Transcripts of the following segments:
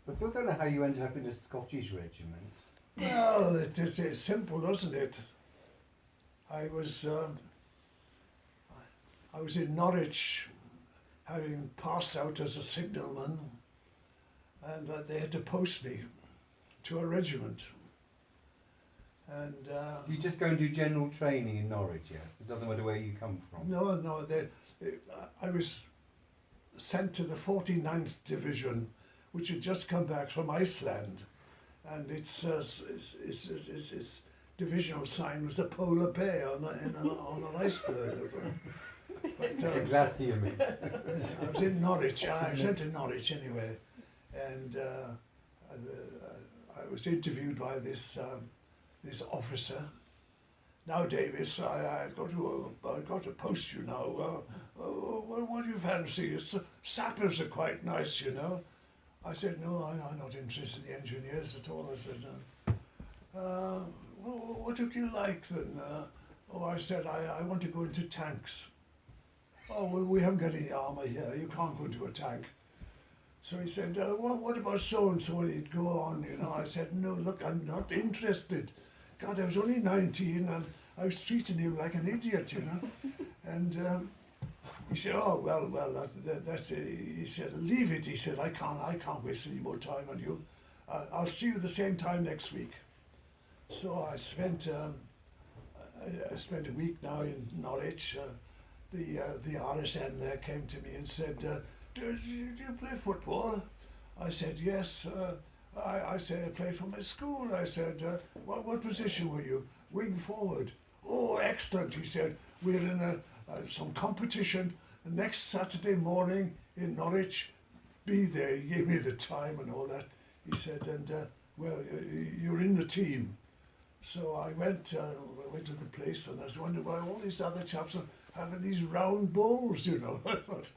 I still don't know how you ended up in a Scottish regiment. Well, it's simple, isn't it? I was in Norwich, having passed out as a signalman, and they had to post me to a regiment. And Do you just go and do general training in Norwich, yes? It doesn't matter where you come from. no, I was sent to the 49th Division, which had just come back from Iceland, and its divisional sign was a polar bear on an iceberg. But, A glacier, me. I was in Norwich. I was sent to Norwich anyway, and I was interviewed by this officer. Now, Davies, I've got to post you now. What do you fancy? Sappers are quite nice, you know. I said, no, I'm not interested in the engineers at all. I said, what would you like then? I said, I want to go into tanks. Oh, well, we haven't got any armour here. You can't go into a tank. So he said, what about so-and-so? And he'd go on, you know. I said, no, look, I'm not interested. God, I was only 19 and I was treating him like an idiot, you know. And he said, oh, well, that's it. He said, leave it. He said, I can't waste any more time on you. I'll see you the same time next week. So I spent a week now in Norwich. The RSM there came to me and said, do you play football? I said, yes. I said, I play for my school. I said, what position were you? Wing forward. Oh, excellent. He said, we're in some competition next Saturday morning in Norwich. Be there. He gave me the time and all that. He said, and well, you're in the team. So I went to the place, and I was wondering why all these other chaps are having these round balls, you know. I thought,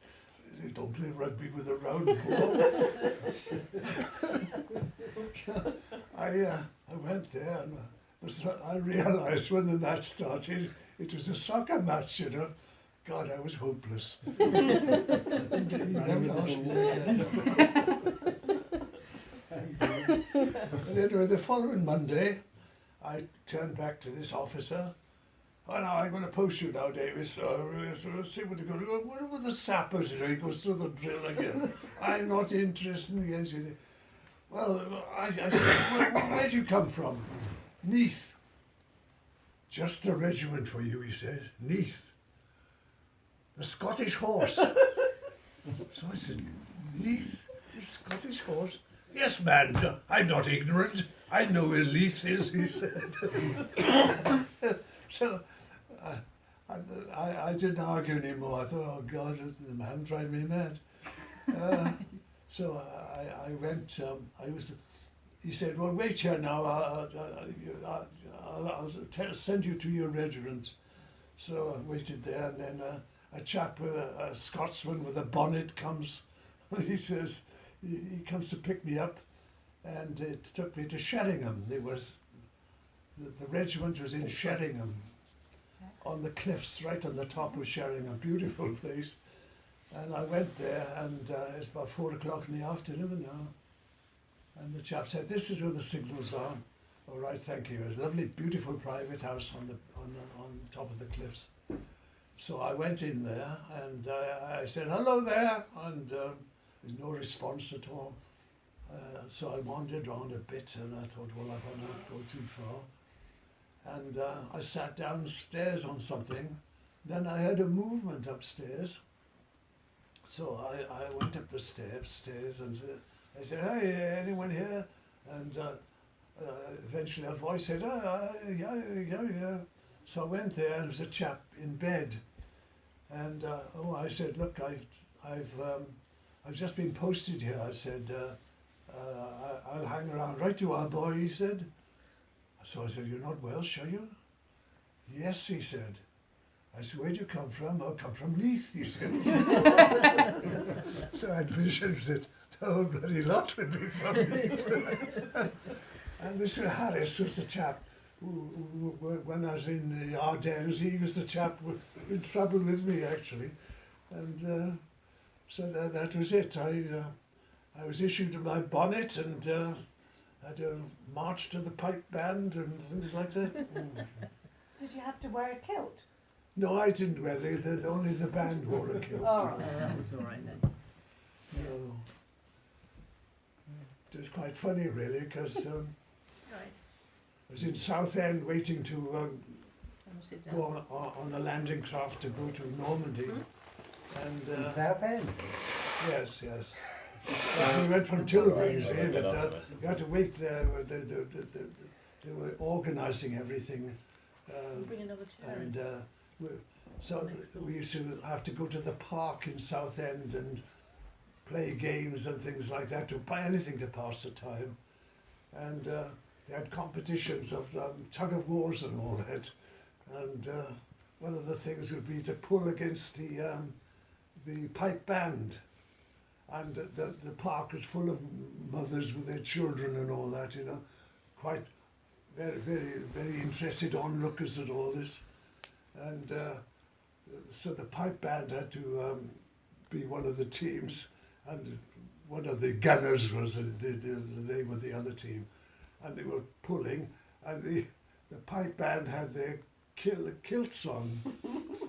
you don't play rugby with a round ball. I went there, and I realised when the match started, it was a soccer match, you know. God, I was hopeless. He never asked me again. But anyway, the following Monday, I turned back to this officer. Oh, no, I'm going to post you now, Davies. So see what you're going to go. What about the sappers? You know, he goes through the drill again. I'm not interested in the engineer. Well, I said, where do you come from? Neath. Just a regiment for you, he said. Neath. The Scottish horse. So I said, Neath? The Scottish horse? Yes, man, I'm not ignorant. I know where Leith is, he said. So I didn't argue anymore. I thought, oh God, the man drive me mad. So I went. He said, well, wait here now. I'll send you to your regiment. So I waited there, and then a chap with a Scotsman with a bonnet comes. He says, he comes to pick me up, and it took me to Sheringham. The regiment was in Sheringham, on the cliffs right on the top of Sheringham, beautiful place. And I went there, and it's about 4 o'clock in the afternoon now. And the chap said, this is where the signals are. All right, thank you. It was a lovely, beautiful private house on top of the cliffs. So I went in there, and I said, hello there, and there's no response at all. So I wandered around a bit, and I thought, well, I better not go too far. And I sat downstairs on something. Then I heard a movement upstairs. So I went up the stairs, and I said, hey, anyone here? And eventually a voice said, yeah. So I went there, and there was a chap in bed. And I said, look, I've just been posted here. I said, I'll hang around. Right you are, boy, he said. So I said, you're not Welsh, are you? Yes, he said. I said, where do you come from? I come from Leith, he said. So I had visions that the whole bloody lot would be from Leith. And Mr. Harris was the chap who, when I was in the Ardennes, he was the chap in trouble with me, actually. And so that was it. I was issued my bonnet and had to march to the pipe band and things like that. Did you have to wear a kilt? No, I didn't wear only the band wore a kilt. Oh, Oh, that was all right then. No. It was quite funny really because Right. I was in Southend waiting to I'll sit down. go on a landing craft to go to Normandy. And In Southend. yes. We went from Tilbury, you see, but you had to wait there. They were organising everything. Bring another chair in. And so we used to have to go to the park in Southend and play games and things like that, to buy anything to pass the time. And they had competitions of tug of wars and all that. And one of the things would be to pull against the pipe band. And the park was full of mothers with their children and all that, you know, quite very interested onlookers at all this. And so the pipe band had to be one of the teams, and one of the gunners was they were the other team, and they were pulling, and the pipe band had their kilts on,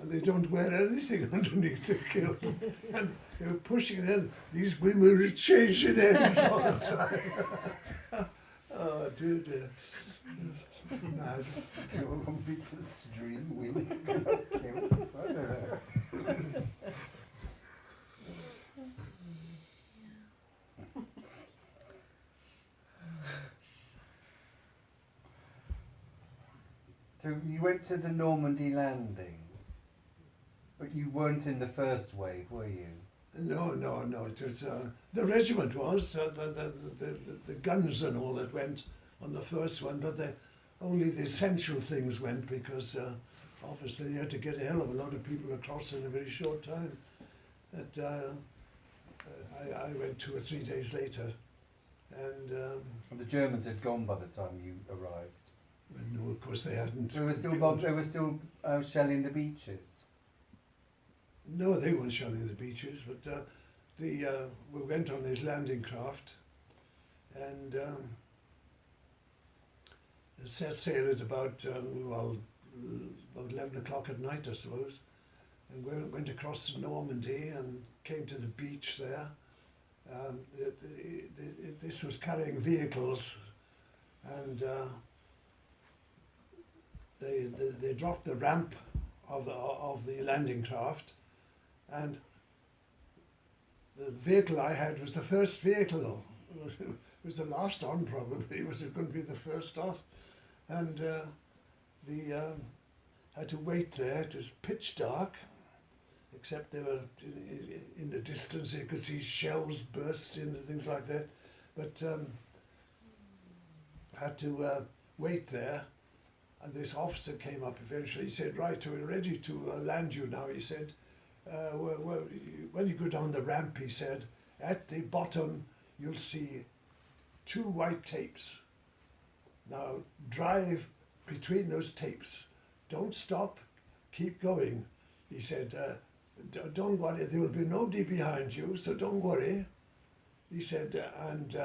and they don't wear anything underneath the kilt, and they were pushing it in. These women were changing ends all the time. Oh dear. Mad. Kill them with the stream, women. Kills. I don't know. So you went to the Normandy landings, but you weren't in the first wave, were you? No. It was the regiment was the guns and all that went on the first one, but only the essential things went because obviously you had to get a hell of a lot of people across in a very short time. But I went 2 or 3 days later, and And the Germans had gone by the time you arrived. no, of course they hadn't. They were still shelling the beaches. No, they weren't shelling the beaches, but we went on this landing craft, and it set sail at about 11 o'clock at night, I suppose, and went across to Normandy and came to the beach there. This was carrying vehicles, and they dropped the ramp of the landing craft, and the vehicle I had was the first vehicle. It was the last on probably. Was it going to be the first off? And had to wait there. It was pitch dark, except there were in the distance you could see shells burst and things like that. But had to wait there. And this officer came up eventually. He said, "Right, we're ready to land you now." He said, "When you go down the ramp," he said, "at the bottom you'll see 2 white tapes. Now drive between those tapes. Don't stop, keep going." He said, "Don't worry, there will be nobody behind you, so don't worry." He said, "And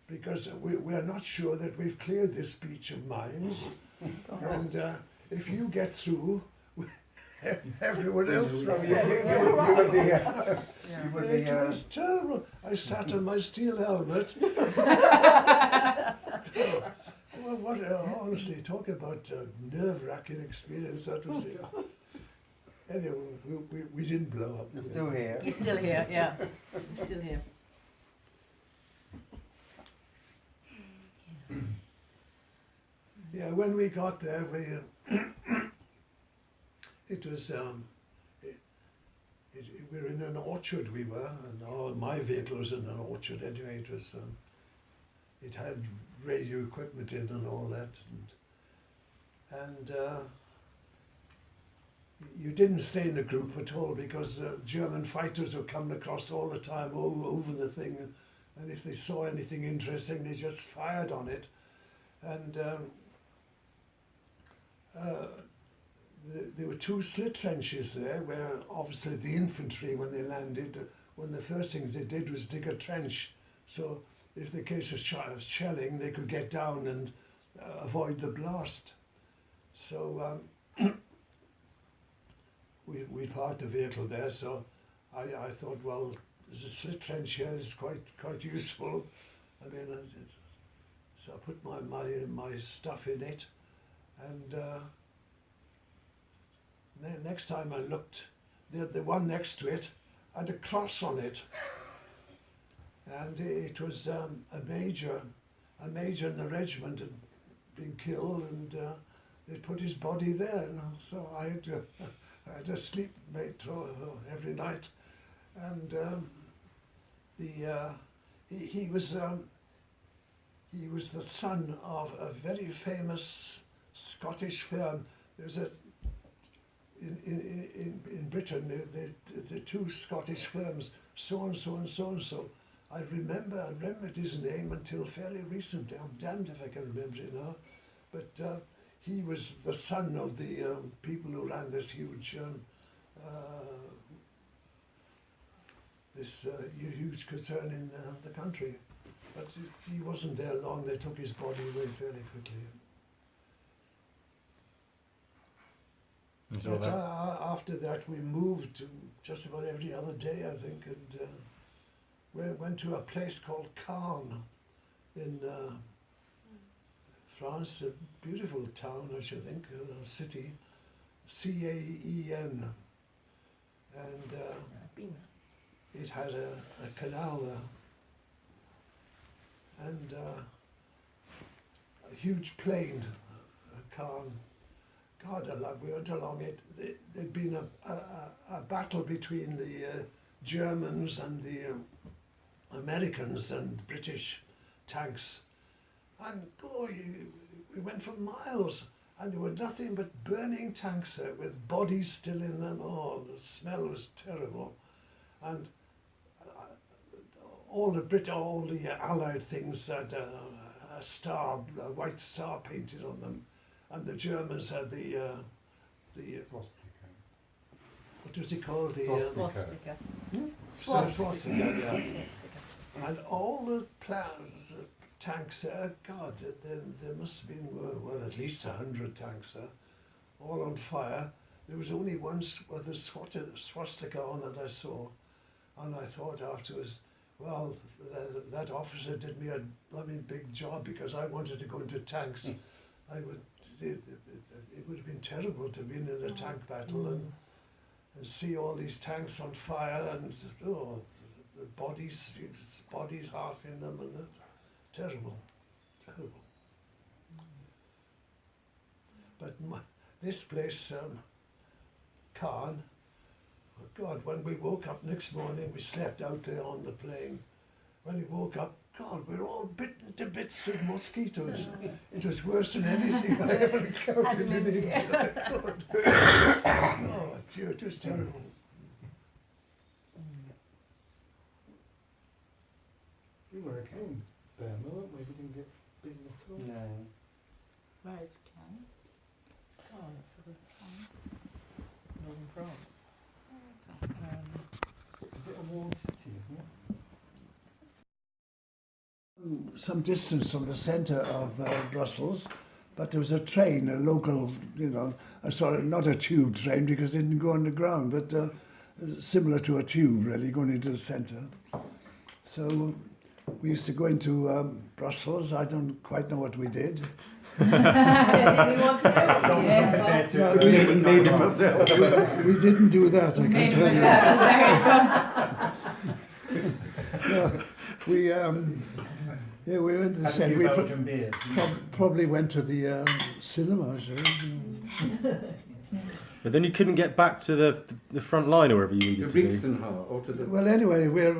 because we're not sure that we've cleared this beach of mines, and if you get through, everyone else will." It was terrible. I sat on my steel helmet. Well, honestly, talk about nerve-wracking experience. That was it. Anyway, we didn't blow up. You're still here. He's still here, yeah. He's still here. Yeah, when we got there, it was we were in an orchard. We were, and all my vehicle was in an orchard. Anyway, it was it had radio equipment in and all that, and you didn't stay in a group at all because German fighters were coming across all the time over the thing, and if they saw anything interesting, they just fired on it, and. There were 2 slit trenches there where obviously the infantry, when they landed, one of the first things they did was dig a trench So if the case of shelling, they could get down and avoid the blast. So we parked the vehicle there. So I thought, well, there's a slit trench here. It's quite useful. I mean, so I put my stuff in it, and next time I looked, the one next to it had a cross on it, and it was a major in the regiment had been killed, and they put his body there. So I had a sleep mate every night, and he was the son of a very famous Scottish firm. There's in Britain the two Scottish firms, so and so and so and so. I remembered his name until fairly recently. I'm damned if I can remember it now. But he was the son of the people who ran this huge huge concern in the country. But he wasn't there long. They took his body away fairly quickly. But after that, we moved to just about every other day, I think, and we went to a place called Caen in France, a beautiful town, I should think, a city, Caen, and it had a canal there, and a huge plain, Caen. God, we went along it. There'd been a battle between the Germans and the Americans and British tanks. And we went for miles, and there were nothing but burning tanks there with bodies still in them. Oh, the smell was terrible. And all the Allied things had a white star painted on them. And the Germans had the Swastika. what was it called? The Swastika. swastika, yeah. Swastika. And all the tanks there, God, there must have been, well, at least 100 tanks there, all on fire. There was only one with a swastika on it I saw. And I thought afterwards, well, that officer did me a blooming big job, because I wanted to go into tanks. It would have been terrible to have been in a tank battle and see all these tanks on fire, and the bodies half in them, and terrible. But this place, Caen, oh God, when we woke up next morning, we slept out there on the plain. When we woke up, God, we were all bitten to bits of mosquitoes. It was worse than anything I ever encountered in India. God. Oh, dear, it was terrible. We were okay in Burma, weren't we? We didn't get bitten at all. No. Where is Caen? Oh, it's sort of northern France. Is it a walled city, isn't it? Some distance from the centre of Brussels, but there was a train, a local, sorry, not a tube train because it didn't go underground, but similar to a tube really, going into the centre. So we used to go into Brussels. I don't quite know what we did. We didn't do that, I can tell you. We went to the centre. We probably went to the cinema. But then you couldn't get back to the front line or wherever you needed to be. Or to the... Well, anyway, we're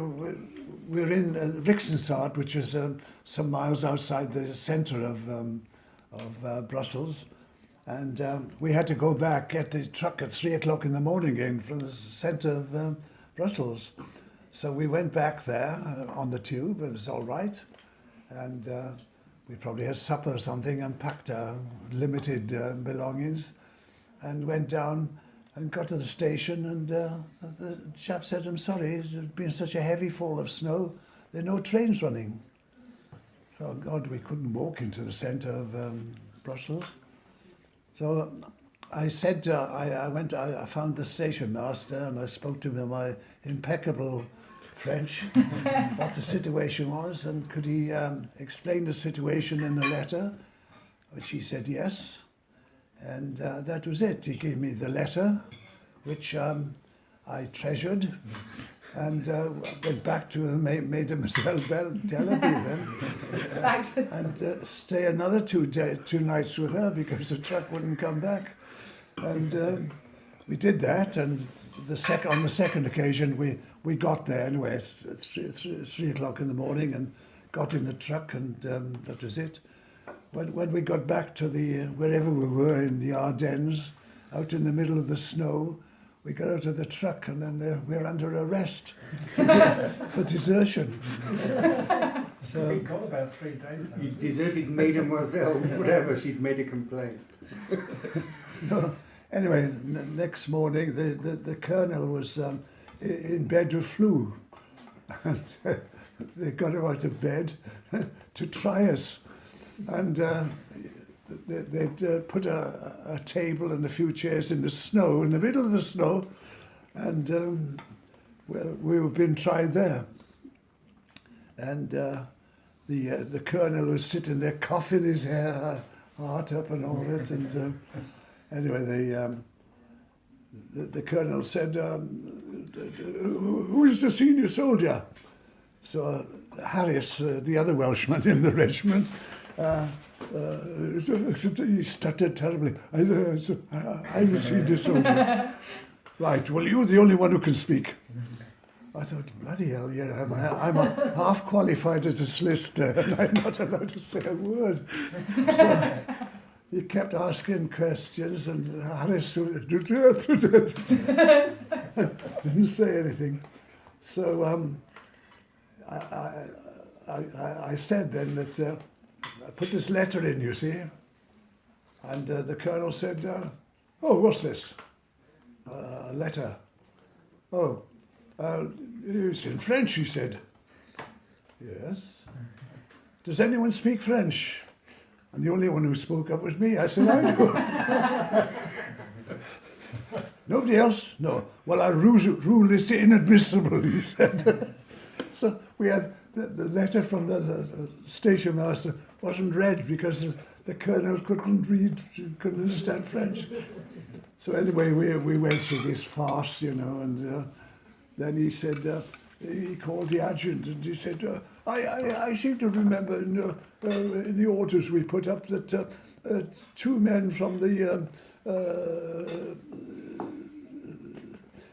in Rixensart, which is some miles outside the centre of Brussels, and we had to go back, get the truck at 3 o'clock in the morning again from the centre of Brussels. So we went back there on the tube. It was all right. And we probably had supper or something and packed our limited belongings and went down and got to the station, and the chap said, I'm sorry, there's been such a heavy fall of snow there are no trains running. So, God, we couldn't walk into the centre of Brussels. So I said, I found the station master and I spoke to him in my impeccable French, what the situation was, and could he explain the situation in a letter, which he said yes. And that was it. He gave me the letter, which I treasured, and went back to Mademoiselle Delaby then, and stay another 2 nights with her because the truck wouldn't come back. And we did that, and on the second occasion we got there anyway at 3 o'clock in the morning and got in the truck, and that was it. When we got back to wherever we were in the Ardennes, out in the middle of the snow, we got out of the truck and then we're under arrest for desertion. So Been gone about 3 days. You deserted Mademoiselle, whatever, she'd made a complaint. no, anyway, next morning the colonel was in bed with flu, and they got him out of bed to try us, and they'd put a table and a few chairs in the snow, in the middle of the snow, and we were being tried there. And the colonel was sitting there coughing his heart up and all that. And anyway, the colonel said, "Who is the senior soldier?" So Harris, the other Welshman in the regiment, he stuttered terribly. I'm the senior soldier. Right, well, you're the only one who can speak. I thought, bloody hell, yeah, I'm half qualified as a solicitor and I'm not allowed to say a word. So he kept asking questions, and Harris didn't say anything. So I said then that I put this letter in, you see, and the colonel said, "Oh, what's this? A letter? Oh, it's in French," he said. "Yes. Does anyone speak French?" And the only one who spoke up was me. I said, "I do." "Nobody else?" "No." "Well, our rule is inadmissible," he said. So we had the letter from the station master wasn't read because the colonel couldn't understand French. So anyway, we went through this farce, you know, and then he said, he called the adjutant and he said, I seem to remember in the orders we put up that 2 men from the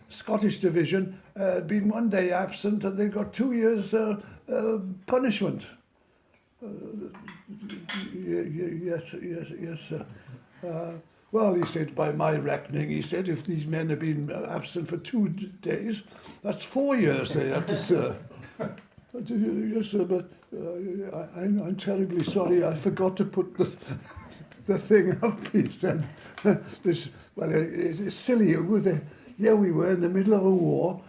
Scottish division had been 1 day absent and they got 2 years punishment. Yes, sir. Well, he said, by my reckoning, he said, if these men have been absent for 2 days, that's 4 years they have to serve. Yes, sir, but I'm terribly sorry, I forgot to put the thing up, he said. It's silly. Here we were in the middle of a war,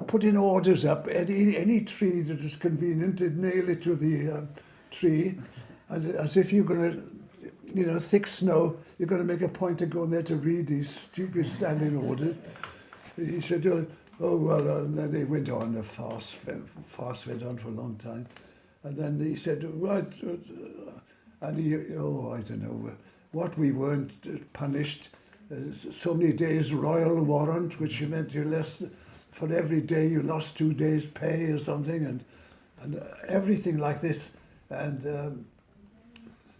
putting orders up. Any tree that was convenient, they'd nail it to the tree, as if you're going to, thick snow, you're going to make a point of going there to read these stupid standing orders. He said, oh well, and then they went on, the farce went on for a long time. And then he said, right, and I don't know, what we weren't punished, so many days royal warrant, which meant for every day you lost 2 days pay or something, and everything like this. And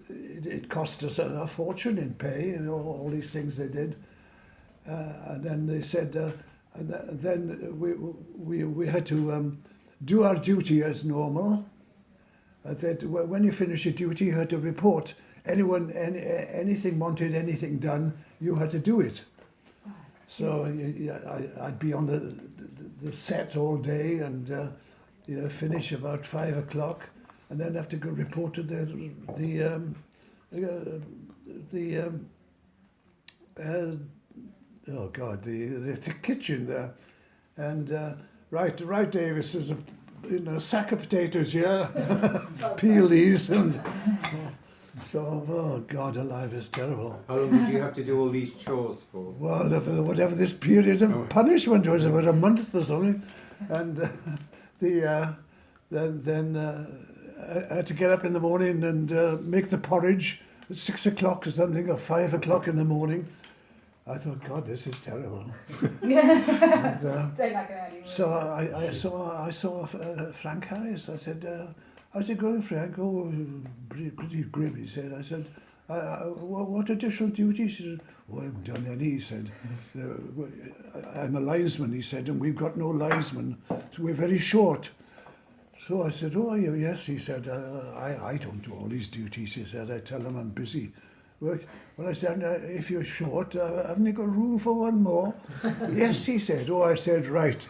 it cost us a fortune in pay, all these things they did. And then they said, and then we had to do our duty as normal. That when you finish your duty, you had to report. Anything wanted anything done, you had to do it. So I'd be on the set all day and finish about 5 o'clock, and then have to go report to the kitchen there. And right, Davies, there's sack of potatoes here, peel these, and so, oh God alive, it's terrible. How long did you have to do all these chores for? Well, whatever this period of punishment was, about a month or something, and then I had to get up in the morning and make the porridge at 6 o'clock or something, or 5 o'clock in the morning. I thought, God, this is terrible. And, so I saw Frank Harris. I said, how's it going, Frank? Oh, pretty grim, he said. I said, what additional duties? He said, oh, I haven't done any, he said. I'm a linesman, he said, and we've got no linesman, so we're very short. So I said, oh, yes, he said, I don't do all these duties, he said. I tell them I'm busy. Well, I said, if you're short, haven't you got room for one more? Yes, he said. Oh, I said, right.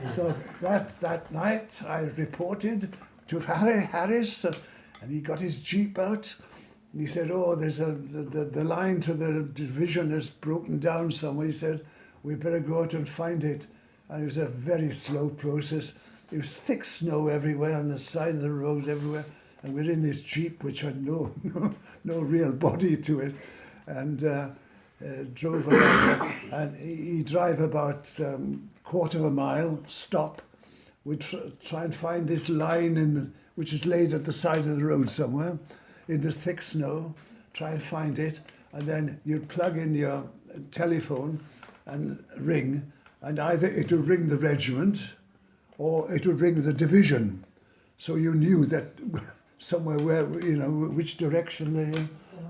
So that night I reported to Harris, and he got his jeep out. And he said, oh, there's the line to the division is broken down somewhere. He said, we better go out and find it. And it was a very slow process. There was thick snow everywhere on the side of the road everywhere. And we're in this jeep which had no real body to it, and drove along. And he'd drive about quarter of a mile, stop. We'd try and find this line which is laid at the side of the road somewhere, in the thick snow. Try and find it, and then you'd plug in your telephone and ring, and either it would ring the regiment, or it would ring the division. So you knew that. Somewhere where, which direction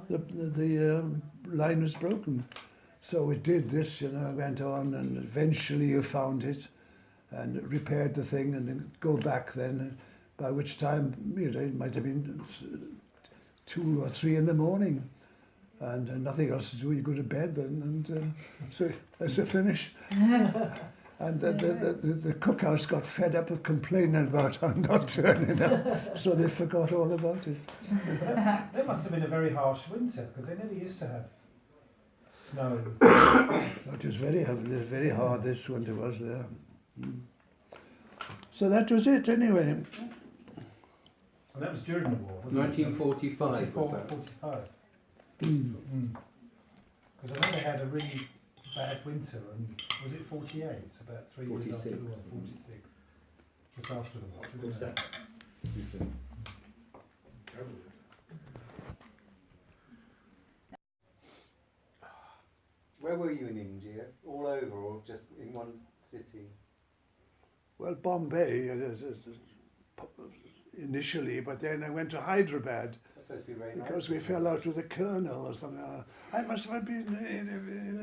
the line was broken. So it did this, went on, and eventually you found it and repaired the thing, and then go back then, by which time, it might have been 2 or 3 in the morning, and nothing else to do. You go to bed then, and so that's the finish. And the cookhouse got fed up of complaining about her not turning up, so they forgot all about it. That must have been a very harsh winter, because they never used to have snow. It was very hard, this winter was there. So that was it anyway. And that was during the war, wasn't 1945 it? was that? 45. Because I know they had a really bad winter, and was it 48? About 3 years after the war, 46. Just after the war. What was that? Where were you in India? All over, or just in one city? Well, Bombay initially, but then I went to Hyderabad. That's supposed to be very nice. Because we fell out with a colonel or something. I must have been in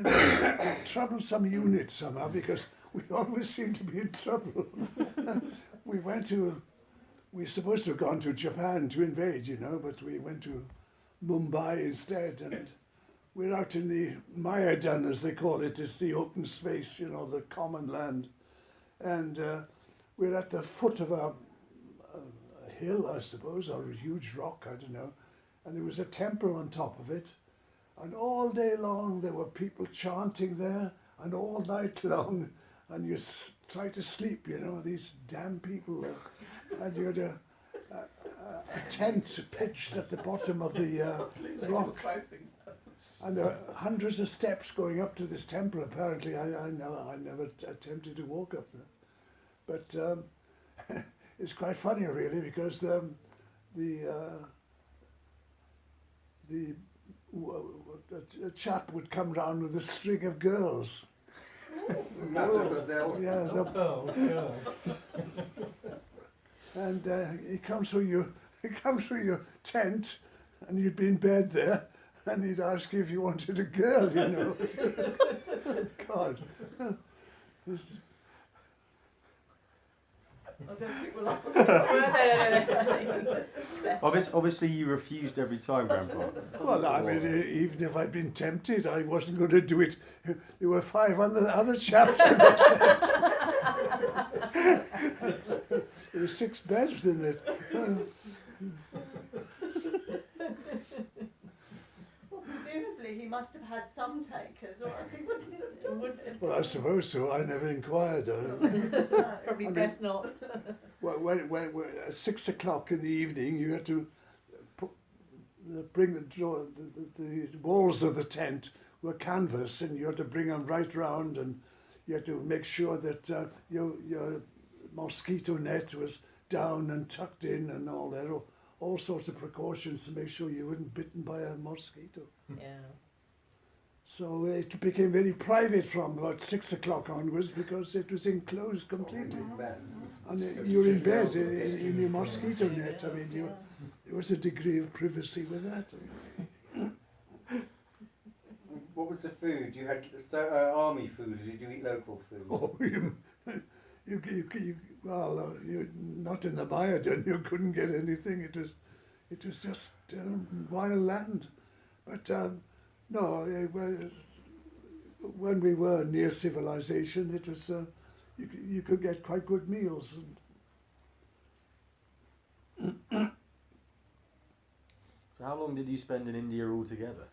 a troublesome unit somehow, because we always seem to be in trouble. We were supposed to have gone to Japan to invade, but we went to Mumbai instead, and we're out in the Mayadan, as they call it. It's the open space, the common land. And we're at the foot of a hill, I suppose, or a huge rock, I don't know. And there was a temple on top of it. And all day long there were people chanting there, and all night long. And you try to sleep, these damn people. And you had a tent pitched at the bottom of the rock. And there are hundreds of steps going up to this temple, apparently. I never attempted to walk up there. But it's quite funny, really, because the chap would come round with a string of girls. Yeah, Girls. and he'd come through your tent, and you'd be in bed there, and he'd ask you if you wanted a girl, God. I don't think we'll ask. Obviously, you refused every time, Grandpa. Well, I mean, even if I'd been tempted, I wasn't going to do it. There were 5 other chaps in the tent. There were 6 beds in it. Well, presumably he must must have had some takers, or else he wouldn't have done it. Well, I suppose so. I never inquired. Probably I mean- best not. Well, when at 6 o'clock in the evening, you had to bring the walls of the tent were canvas, and you had to bring them right round, and you had to make sure that your mosquito net was down and tucked in, and all that, all sorts of precautions to make sure you weren't bitten by a mosquito. Yeah. So it became very private from about 6 o'clock onwards because it was enclosed completely. And you're in bed in your mosquito net. I mean, there was a degree of privacy with that. What was the food? You had army food, or did you eat local food? Oh, you're not in the Mayadun. You couldn't get anything. It was just wild land. But no, when we were near civilization, it was you could get quite good meals. So how long did you spend in India altogether?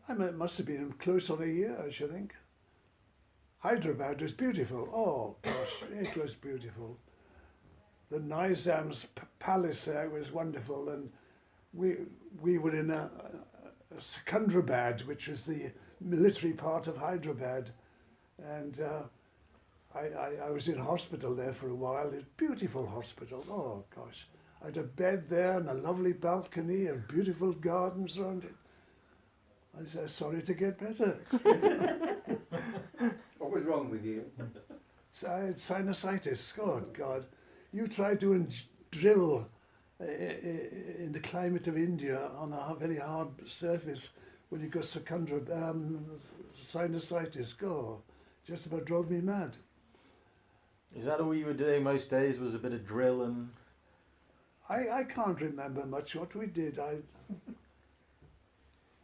It must have been close on a year, I should think. Hyderabad was beautiful. Oh gosh, it was beautiful. The Nizam's palace there was wonderful, and we were in a Secunderabad, which was the military part of Hyderabad, and I was in hospital there for a while. It's a beautiful hospital. Oh gosh, I had a bed there and a lovely balcony and beautiful gardens around it. I said, sorry to get better. What was wrong with you? So I had sinusitis. Oh God, you try to drill in the climate of India on a very hard surface when you got sinusitis. Go, just about drove me mad. Is that all you were doing most days? Was a bit of drill and? I can't remember much what we did.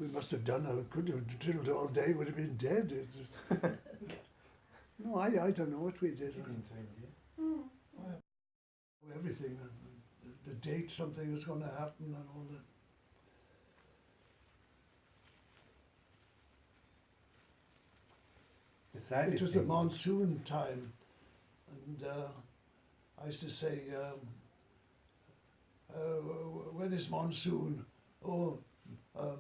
We must have done. I could have drilled all day. Would have been dead. No, I don't know what we did. Everything. The date something was going to happen and all that. Decided It was to. the monsoon time, and I used to say, when is monsoon? Oh,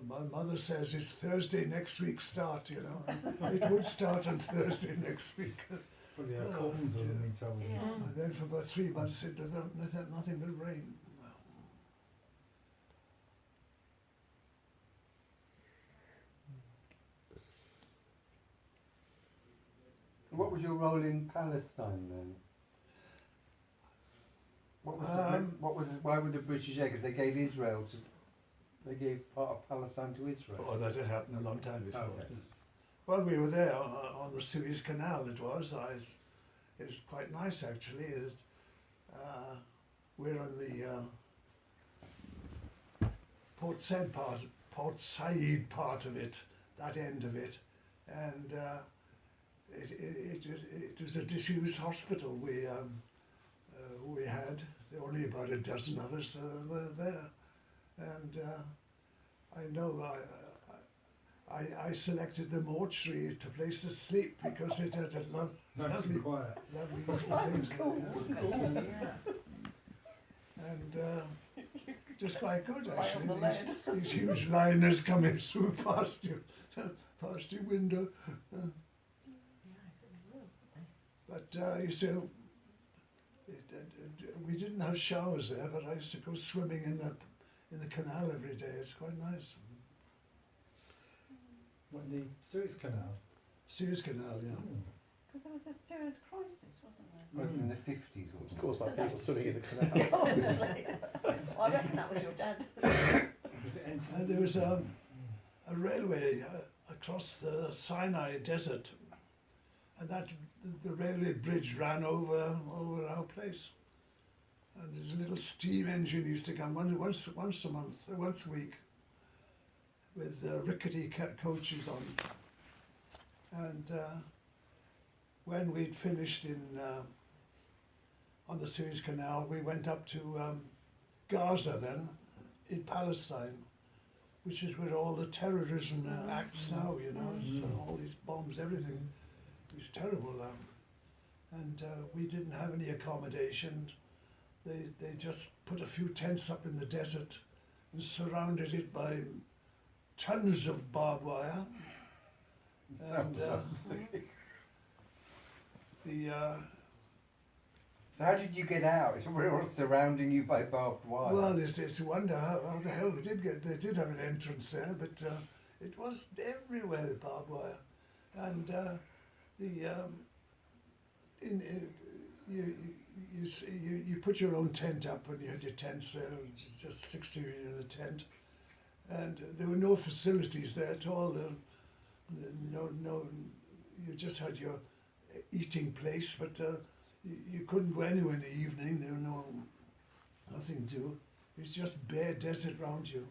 my mother says it's Thursday next week start, you know. It would start on Thursday next week. Well, yeah, Collins hasn't been told. Yeah. And then for about 3 months it did nothing but rain. What was your role in Palestine then? What was why would the British? Because they gave they gave part of Palestine to Israel. Oh, that had happened a long time before. Okay. Well, we were there on the Suez Canal. It was quite nice actually. We're on the Port Said part of it, that end of it, and it was a disused hospital we had. There were only about a dozen of us there, and I know I selected the mortuary to place to sleep because it had a Nice lovely, and quiet. lovely things there. And just quite good actually. These huge liners coming through past your window. But you see, we didn't have showers there, but I used to go swimming in the canal every day. It's quite nice. What, the Suez Canal? Suez Canal, yeah. Because there was a serious crisis, wasn't there? It was in the 50s, wasn't It's it? caused by people swimming in the canal. Obviously. Well, I reckon that was your dad. Was it NT? And there was a railway across the Sinai desert, and the railway bridge ran over our place. And there's a little steam engine used to come once a month, once a week, with rickety coaches on. And when we'd finished on the Suez Canal, we went up to Gaza then, in Palestine, which is where all the terrorism acts now, you know, so all these bombs, everything. It was terrible. And we didn't have any accommodation. They just put a few tents up in the desert and surrounded it by tons of barbed wire. And So how did you get out? It's we're all surrounding you by barbed wire. well, it's a wonder how the hell we did get. They did have an entrance there, but it was everywhere the barbed wire, and you put your own tent up, and you had your tents there, just 60 in a tent, and there were no facilities there at all. No, you just had your eating place, but you couldn't go anywhere in the evening. There were nothing to do. It's just bare desert around you,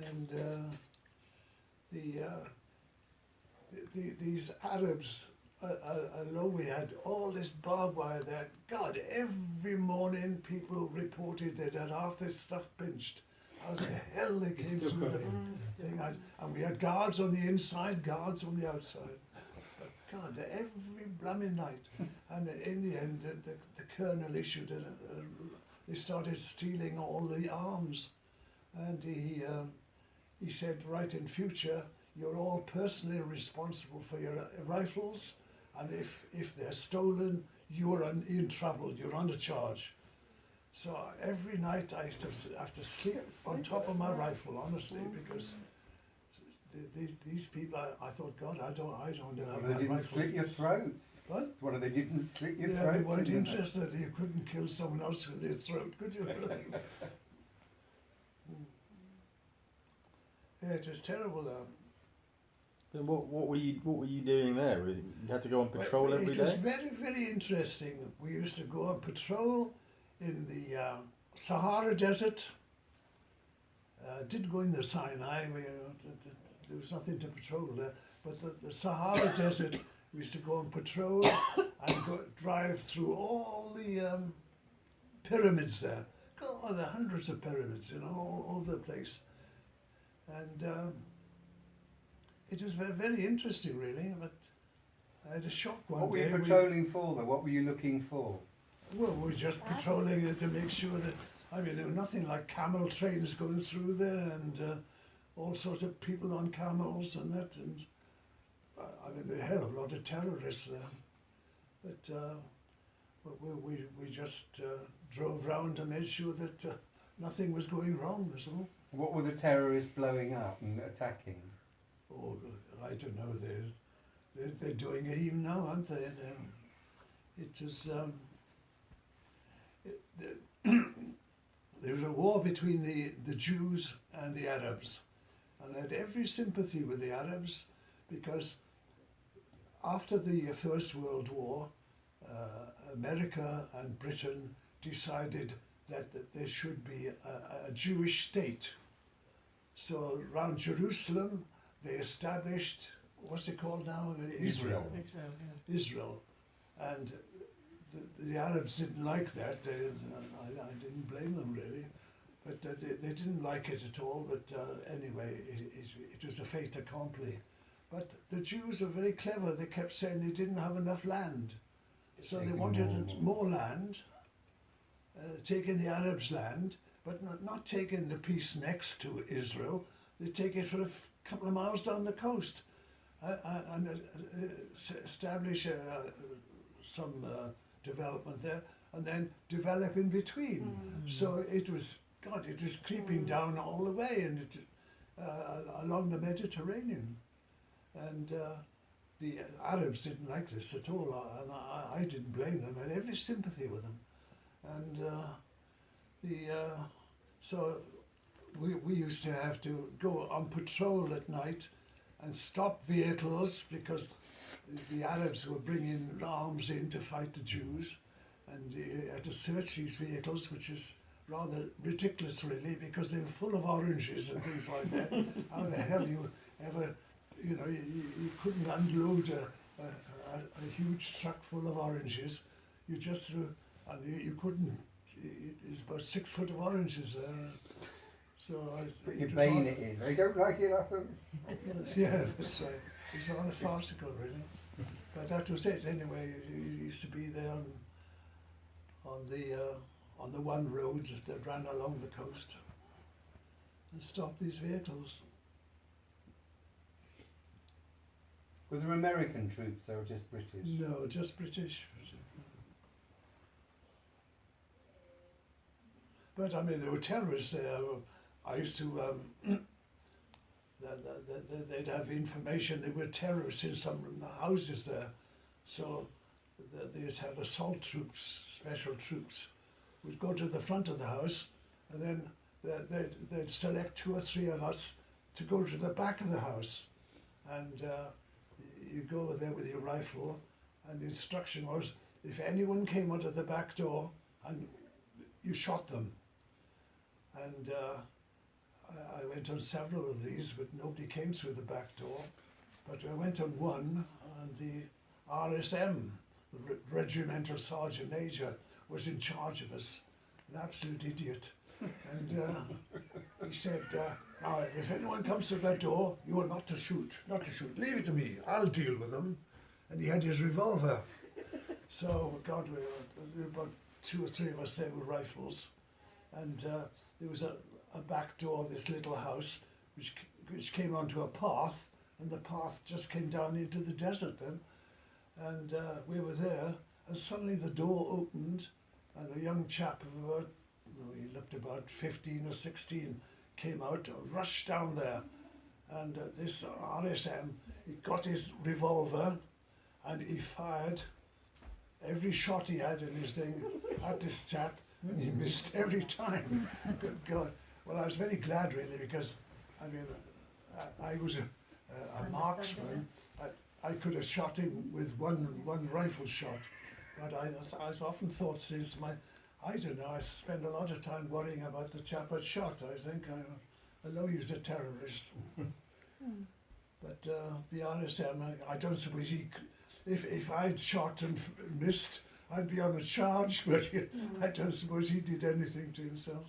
and these Arabs. Although we had all this barbed wire there, God, every morning people reported they'd had half this stuff pinched. How the hell they came through the thing? And we had guards on the inside, guards on the outside. But God, every blooming night. And in the end, the colonel issued they started stealing all the arms. And he said, right, in future, you're all personally responsible for your rifles. And if they're stolen, you're in trouble, you're under charge. So every night I used to have to sleep on top of my rifle, honestly, because these people, I thought, God, I don't know. Well, they didn't slit your throats. What? What, they didn't slit your Yeah, throats? they weren't didn't they? interested. You couldn't kill someone else with your throat, could you? Yeah, it was terrible. Then what were you doing there? You had to go on patrol Well, every It was day? very, very interesting. We used to go on patrol in the Sahara Desert. Didn't go in the Sinai. There was nothing to patrol there. But the Sahara Desert, we used to go on patrol and drive through all the pyramids there. God, there are hundreds of pyramids, you know, all over the place. And it was very, very interesting, really. But I had a shock one day. What were you patrolling for, though? What were you looking for? Well, we're just patrolling it to make sure that, I mean, there were nothing like camel trains going through there and all sorts of people on camels and that. And I mean, there were a hell of a lot of terrorists there. But we just drove round and made sure that nothing was going wrong, that's all. What were the terrorists blowing up and attacking? Oh, I don't know. They're doing it even now, aren't they? It is. There was a war between the Jews and the Arabs, and I had every sympathy with the Arabs because after the First World War, America and Britain decided that there should be a Jewish state. So around Jerusalem, they established, what's it called now? Israel. Israel. And the Arabs didn't like that. I didn't blame them really, but they didn't like it at all. But anyway, it was a fait accompli. But the Jews were very clever. They kept saying they didn't have enough land, so they wanted more land, taking the Arabs' land, but not taking the piece next to Israel. They take it for a couple of miles down the coast and establish some development there, and then develop in between. So it was creeping down all the way and along the Mediterranean. And the Arabs didn't like this at all, and I didn't blame them. I had every sympathy with them. And so we used to have to go on patrol at night and stop vehicles because the Arabs were bringing arms in to fight the Jews, and you had to search these vehicles, which is rather ridiculous really, because they were full of oranges and things like that. How the hell you ever, you know, you couldn't unload a huge truck full of oranges. You just, and you couldn't, it's about 6 foot of oranges there. So Put it your was bayonet in. They don't like it up. yeah, that's right. It's rather farcical, really. But that was it. Anyway, you used to be there on the one road that ran along the coast and stop these vehicles. Were there American troops or just British? No, just British. But I mean, there were terrorists there. I used to. They'd have information. There were terrorists in some houses there, so they'd have assault troops, special troops, would go to the front of the house, and then they'd select 2 or 3 of us to go to the back of the house, and you go there with your rifle, and the instruction was if anyone came out of the back door, and you shot them, and. I went on several of these, but nobody came through the back door. But I went on one, and the RSM, the Regimental Sergeant Major, was in charge of us, an absolute idiot. And he said, now, if anyone comes through that door, you are not to shoot, not to shoot. Leave it to me, I'll deal with them. And he had his revolver. So, God, there were about 2 or 3 of us there with rifles. And there was a back door of this little house which came onto a path, and the path just came down into the desert then, and we were there, and suddenly the door opened, and a young chap of about, he looked about 15 or 16, came out, rushed down there, and this RSM, he got his revolver and he fired every shot he had in his thing at this chap, and he missed every time. Good God. Well, I was very glad, really, because, I mean, I was a marksman. I could have shot him with one rifle shot, but I've often thought since I don't know, I spent a lot of time worrying about the chap I'd shot. I think I know he was a terrorist. But the RSM, I don't suppose if I'd shot and missed, I'd be on a charge, but I don't suppose he did anything to himself.